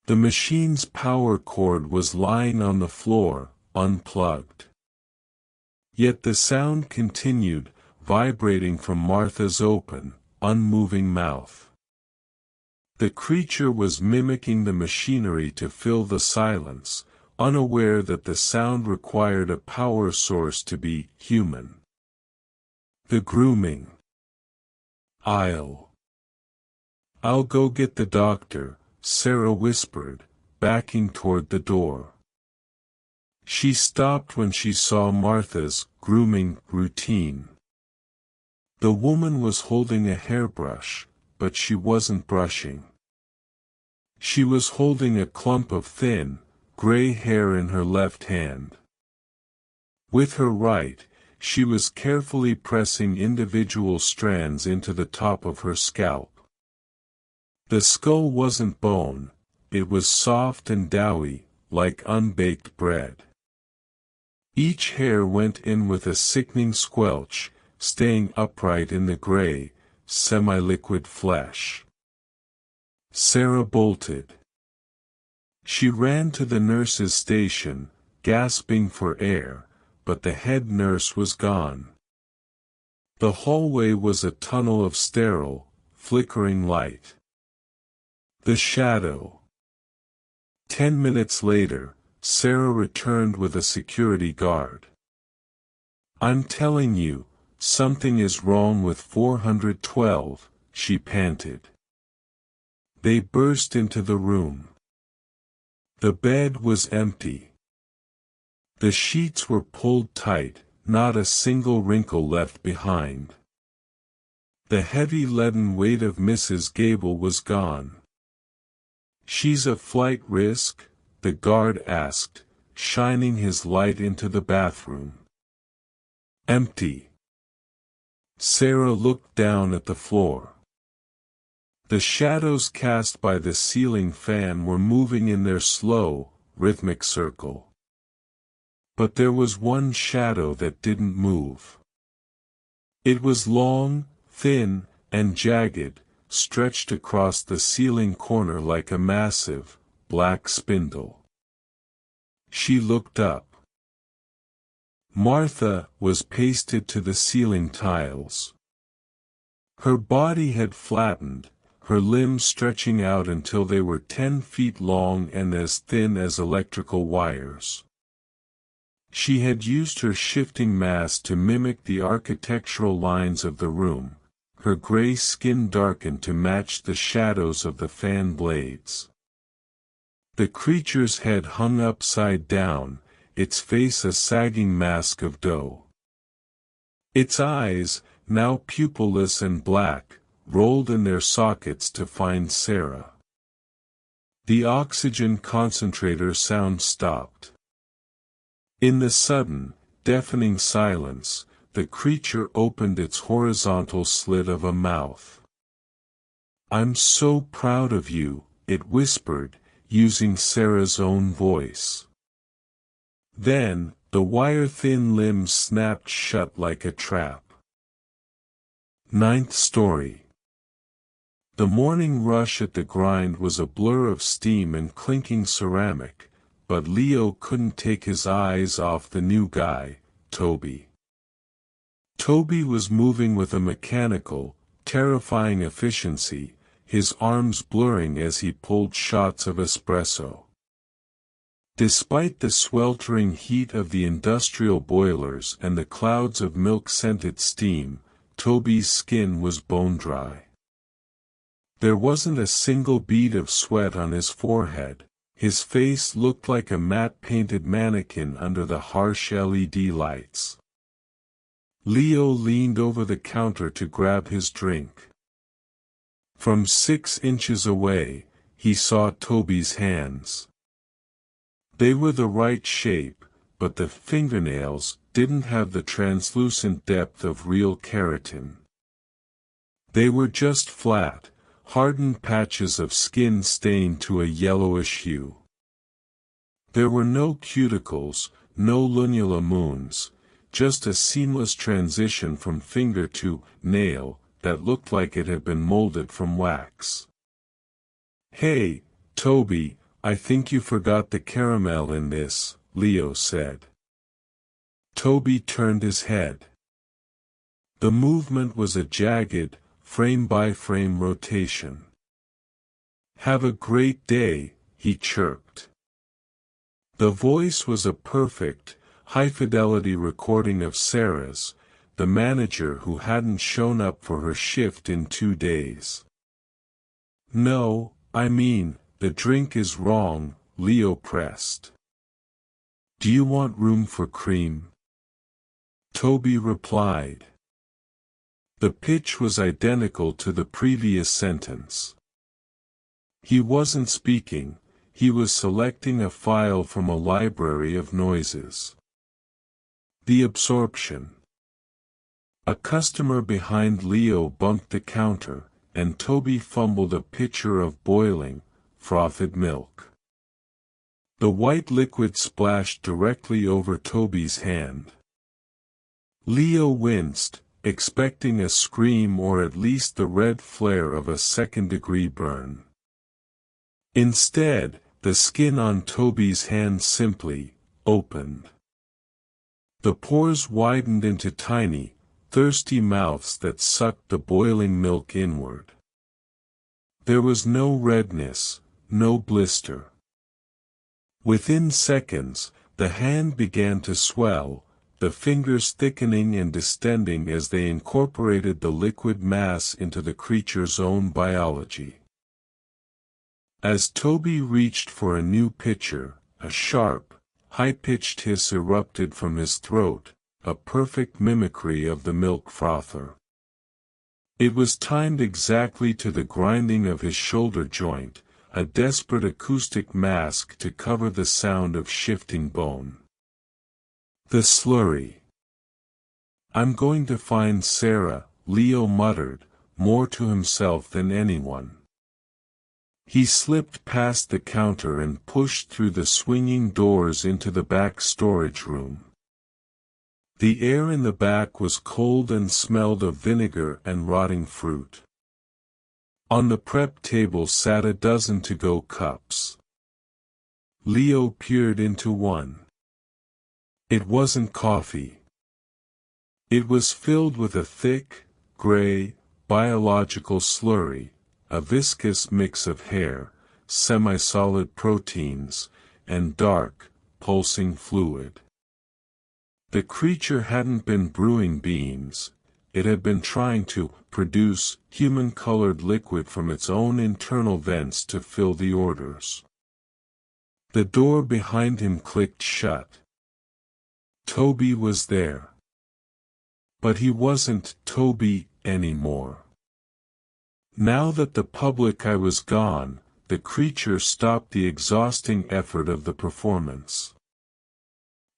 The machine's power cord was lying on the floor, unplugged. Yet the sound continued, vibrating from Martha's open, unmoving mouth. The creature was mimicking the machinery to fill the silence, unaware that the sound required a power source to be human. The grooming. I'll go get the doctor, Sarah whispered, backing toward the door. She stopped when she saw Martha's grooming routine. The woman was holding a hairbrush, but she wasn't brushing. She was holding a clump of thin, gray hair in her left hand. With her right, she was carefully pressing individual strands into the top of her scalp. The skull wasn't bone, it was soft and doughy, like unbaked bread. Each hair went in with a sickening squelch, staying upright in the gray, semi-liquid flesh. Sarah bolted. She ran to the nurse's station, gasping for air, but the head nurse was gone. The hallway was a tunnel of sterile, flickering light. The shadow. 10 minutes later, Sarah returned with a security guard. "I'm telling you, something is wrong with 412, she panted. They burst into the room. The bed was empty. The sheets were pulled tight, not a single wrinkle left behind. The heavy leaden weight of Mrs. Gable was gone. "She's a flight risk?" the guard asked, shining his light into the bathroom. Empty. Sarah looked down at the floor. The shadows cast by the ceiling fan were moving in their slow, rhythmic circle. But there was one shadow that didn't move. It was long, thin, and jagged, stretched across the ceiling corner like a massive, black spindle. She looked up. Martha was pasted to the ceiling tiles. Her body had flattened, her limbs stretching out until they were 10 feet long and as thin as electrical wires. She had used her shifting mass to mimic the architectural lines of the room, her gray skin darkened to match the shadows of the fan blades. The creature's head hung upside down, its face a sagging mask of dough. Its eyes, now pupilless and black, rolled in their sockets to find Sarah. The oxygen concentrator sound stopped. In the sudden, deafening silence, the creature opened its horizontal slit of a mouth. "I'm so proud of you," it whispered, using Sarah's own voice. Then, the wire-thin limbs snapped shut like a trap. 9th story. The morning rush at the grind was a blur of steam and clinking ceramic, but Leo couldn't take his eyes off the new guy, Toby. Toby was moving with a mechanical, terrifying efficiency, his arms blurring as he pulled shots of espresso. Despite the sweltering heat of the industrial boilers and the clouds of milk-scented steam, Toby's skin was bone-dry. There wasn't a single bead of sweat on his forehead. His face looked like a matte-painted mannequin under the harsh LED lights. Leo leaned over the counter to grab his drink. From 6 inches away, he saw Toby's hands. They were the right shape, but the fingernails didn't have the translucent depth of real keratin. They were just flat, hardened patches of skin stained to a yellowish hue. There were no cuticles, no lunula moons, just a seamless transition from finger to nail that looked like it had been molded from wax. "Hey, Toby, I think you forgot the caramel in this," Leo said. Toby turned his head. The movement was a jagged, frame-by-frame rotation. "Have a great day," he chirped. The voice was a perfect, high-fidelity recording of Sarah's, the manager who hadn't shown up for her shift in 2 days. "No, I mean, the drink is wrong," Leo pressed. Do you want room for cream? Toby replied. The pitch was identical to the previous sentence. He wasn't speaking, he was selecting a file from a library of noises. The absorption. A customer behind Leo bumped the counter, and Toby fumbled a pitcher of boiling, frothed milk. The white liquid splashed directly over Toby's hand. Leo winced, expecting a scream or at least the red flare of a second-degree burn. Instead, the skin on Toby's hand simply opened. The pores widened into tiny, thirsty mouths that sucked the boiling milk inward. There was no redness, no blister. Within seconds, the hand began to swell, the fingers thickening and distending as they incorporated the liquid mass into the creature's own biology. As Toby reached for a new pitcher, a sharp, high-pitched hiss erupted from his throat, a perfect mimicry of the milk frother. It was timed exactly to the grinding of his shoulder joint, a desperate acoustic mask to cover the sound of shifting bone. The slurry. "I'm going to find Sarah," Leo muttered, more to himself than anyone. He slipped past the counter and pushed through the swinging doors into the back storage room. The air in the back was cold and smelled of vinegar and rotting fruit. On the prep table sat a dozen to-go cups. Leo peered into one. It wasn't coffee. It was filled with a thick, gray, biological slurry, a viscous mix of hair, semi-solid proteins, and dark, pulsing fluid. The creature hadn't been brewing beans, it had been trying to produce human-colored liquid from its own internal vents to fill the orders. The door behind him clicked shut. Toby was there. But he wasn't Toby anymore. Now that the public eye was gone, the creature stopped the exhausting effort of the performance.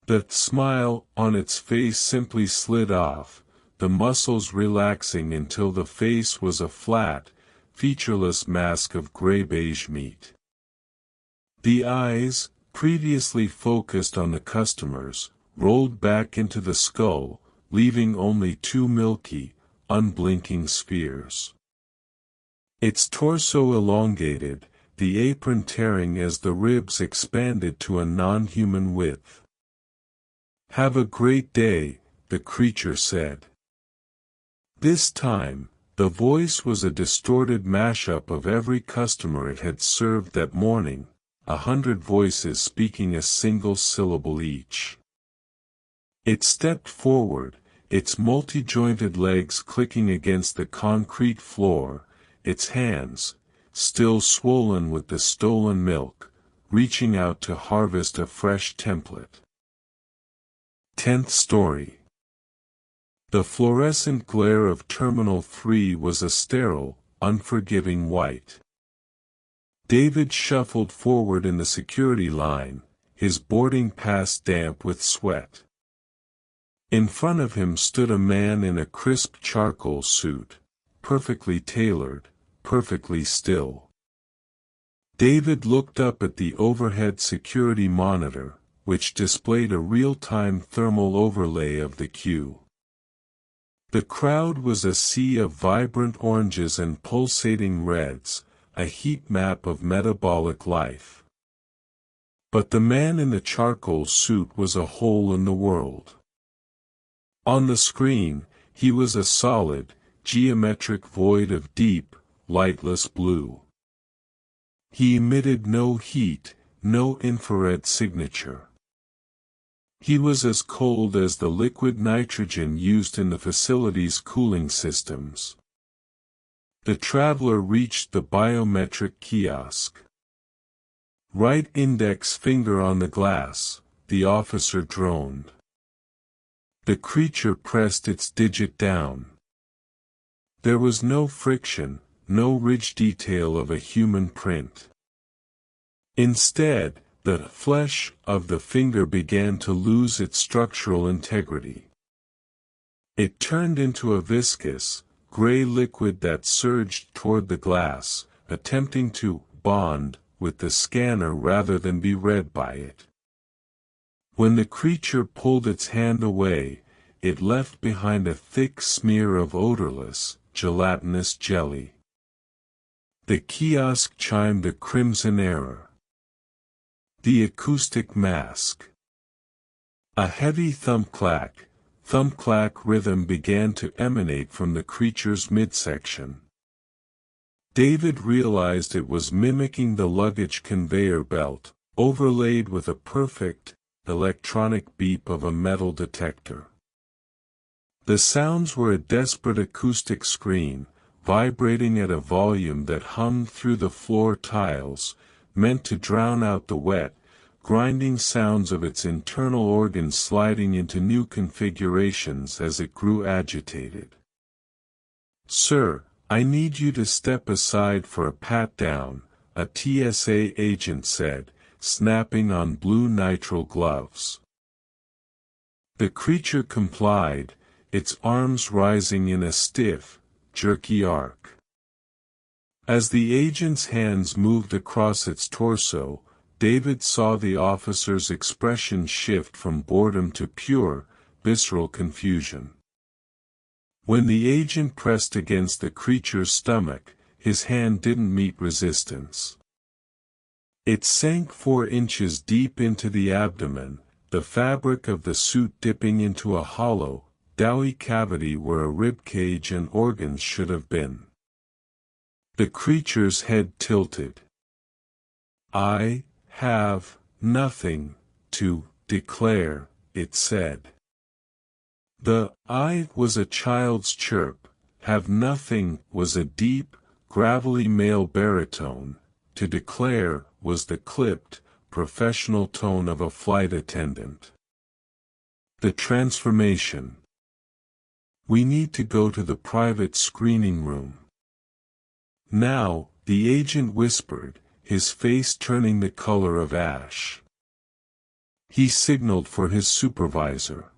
The smile on its face simply slid off, the muscles relaxing until the face was a flat, featureless mask of gray-beige meat. The eyes, previously focused on the customers, rolled back into the skull, leaving only two milky, unblinking spheres. Its torso elongated, the apron tearing as the ribs expanded to a non-human width. "Have a great day," the creature said. This time, the voice was a distorted mashup of every customer it had served that morning, 100 voices speaking a single syllable each. It stepped forward, its multi-jointed legs clicking against the concrete floor, its hands, still swollen with the stolen milk, reaching out to harvest a fresh template. 10th story. The fluorescent glare of Terminal 3 was a sterile, unforgiving white. David shuffled forward in the security line, his boarding pass damp with sweat. In front of him stood a man in a crisp charcoal suit, perfectly tailored, perfectly still. David looked up at the overhead security monitor, which displayed a real-time thermal overlay of the queue. The crowd was a sea of vibrant oranges and pulsating reds, a heat map of metabolic life. But the man in the charcoal suit was a hole in the world. On the screen, he was a solid, geometric void of deep, lightless blue. He emitted no heat, no infrared signature. He was as cold as the liquid nitrogen used in the facility's cooling systems. The traveler reached the biometric kiosk. Right index finger on the glass, the officer droned. The creature pressed its digit down. There was no friction, no ridge detail of a human print. Instead, the flesh of the finger began to lose its structural integrity. It turned into a viscous, gray liquid that surged toward the glass, attempting to bond with the scanner rather than be read by it. When the creature pulled its hand away, it left behind a thick smear of odorless, gelatinous jelly. The kiosk chimed a crimson error. The acoustic mask. A heavy thump-clack rhythm began to emanate from the creature's midsection. David realized it was mimicking the luggage conveyor belt, overlaid with a perfect, electronic beep of a metal detector. The sounds were a desperate acoustic scream, vibrating at a volume that hummed through the floor tiles, meant to drown out the wet, grinding sounds of its internal organs sliding into new configurations as it grew agitated. "Sir, I need you to step aside for a pat-down," a TSA agent said, snapping on blue nitrile gloves. The creature complied, its arms rising in a stiff, jerky arc. As the agent's hands moved across its torso, David saw the officer's expression shift from boredom to pure, visceral confusion. When the agent pressed against the creature's stomach, his hand didn't meet resistance. It sank 4 inches deep into the abdomen, the fabric of the suit dipping into a hollow, doughy cavity where a ribcage and organs should have been. The creature's head tilted. "I have nothing to declare," it said. The "I" was a child's chirp, "have nothing" was a deep, gravelly male baritone, "to declare" was the clipped, professional tone of a flight attendant. The transformation. "We need to go to the private screening room." "Now," the agent whispered, his face turning the color of ash. He signaled for his supervisor.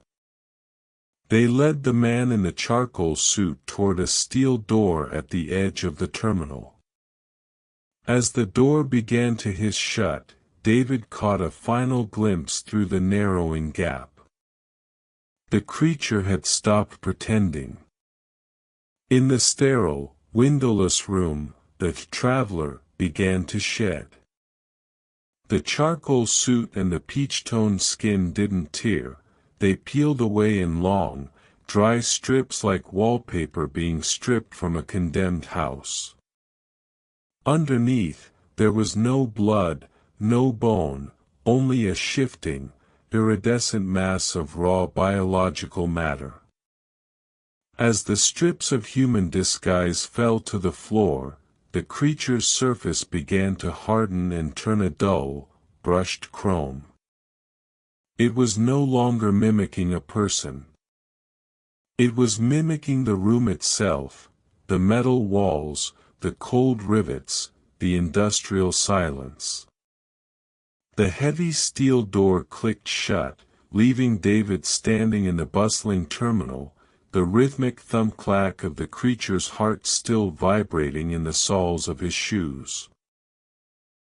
They led the man in the charcoal suit toward a steel door at the edge of the terminal. As the door began to hiss shut, David caught a final glimpse through the narrowing gap. The creature had stopped pretending. In the sterile, windowless room, the traveler began to shed. The charcoal suit and the peach-toned skin didn't tear, they peeled away in long, dry strips like wallpaper being stripped from a condemned house. Underneath, there was no blood, no bone, only a shifting, iridescent mass of raw biological matter. As the strips of human disguise fell to the floor, the creature's surface began to harden and turn a dull, brushed chrome. It was no longer mimicking a person. It was mimicking the room itself, the metal walls, the cold rivets, the industrial silence. The heavy steel door clicked shut, leaving David standing in the bustling terminal, the rhythmic thump-clack of the creature's heart still vibrating in the soles of his shoes.